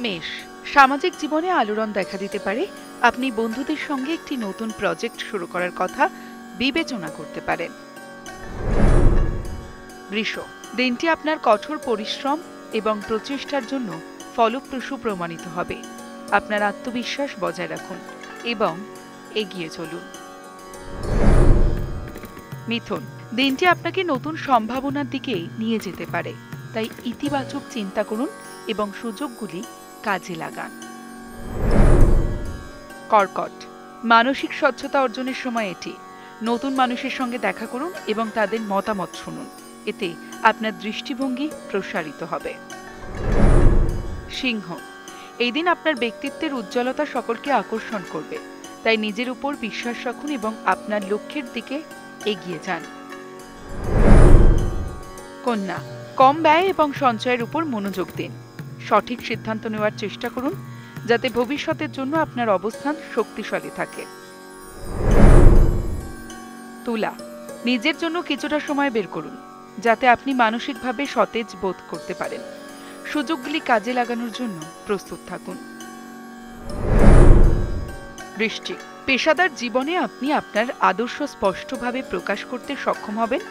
মেষ, সামাজিক জীবনে আলোড়ন দেখা দিতে পারে। আপনি বন্ধুদের সঙ্গে একটি নতুন প্রজেক্ট শুরু করার কথা বিবেচনা করতে পারেন। বৃষ, দিনটি আপনার কঠোর পরিশ্রম এবং প্রচেষ্টার জন্য ফলপ্রসূ প্রমাণিত হবে। আপনার আত্মবিশ্বাস বজায় রাখুন এবং এগিয়ে চলুন। মিথুন, দিনটি আপনাকে নতুন সম্ভাবনার দিকে নিয়ে যেতে পারে, তাই ইতিবাচক চিন্তা করুন এবং সুযোগগুলি কাজে লাগান। কর্কট, মানসিক স্বচ্ছতা অর্জনের সময় এটি। নতুন মানুষের সঙ্গে দেখা করুন এবং তাদের মতামত শুনুন, এতে আপনার দৃষ্টিভঙ্গি প্রসারিত হবে। সিংহ, এই দিন আপনার ব্যক্তিত্বের উজ্জ্বলতা সকলকে আকর্ষণ করবে, তাই নিজের উপর বিশ্বাস রাখুন এবং আপনার লক্ষ্যের দিকে এগিয়ে যান। কন্যা, কম ব্যয় এবং সঞ্চয়ের উপর মনোযোগ দিন। সঠিক সিদ্ধান্ত নেওয়ার চেষ্টা করুন যাতে ভবিষ্যতের জন্য আপনার অবস্থান শক্তিশালী থাকে। তুলা, নিজের জন্য কিছুটা সময় বের করুন যাতে আপনি মানসিকভাবে সতেজ বোধ করতে পারেন। সুযোগগুলি কাজে লাগানোর জন্য প্রস্তুত থাকুন। বৃশ্চিক, পেশাদার জীবনে আপনি আপনার আদর্শ স্পষ্টভাবে প্রকাশ করতে সক্ষম হবেন,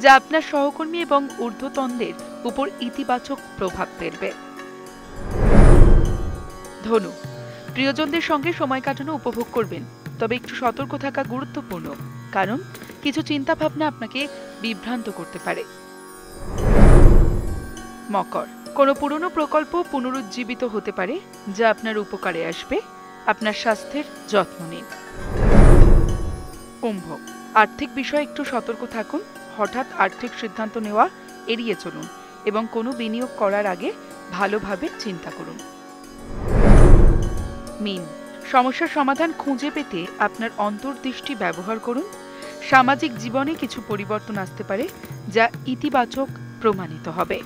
যা আপনার সহকর্মী এবং ঊর্ধ্বতনদের উপর ইতিবাচক প্রভাব ফেলবে। ধনু, প্রিয়জনদের সঙ্গে সময় কাটানো উপভোগ করবেন, তবে একটু সতর্ক থাকা গুরুত্বপূর্ণ, কারণ কিছু চিন্তাভাবনা আপনাকে বিভ্রান্ত করতে পারে। মকর, কোনো পুরনো প্রকল্প পুনরুজ্জীবিত হতে পারে, যা আপনার উপকারে আসবে। আপনার স্বাস্থ্যের যত্ন নিন। কুম্ভ, আর্থিক বিষয়ে একটু সতর্ক থাকুন। হঠাৎ আর্থিক সিদ্ধান্ত নেওয়া এড়িয়ে চলুন এবং কোনো বিনিয়োগ করার আগে ভালোভাবে চিন্তা করুন। মীন, সমস্যার সমাধান খুঁজে পেতে আপনার অন্তর্দৃষ্টি ব্যবহার করুন। সামাজিক জীবনে কিছু পরিবর্তন আসতে পারে, যা ইতিবাচক প্রমাণিত হবে।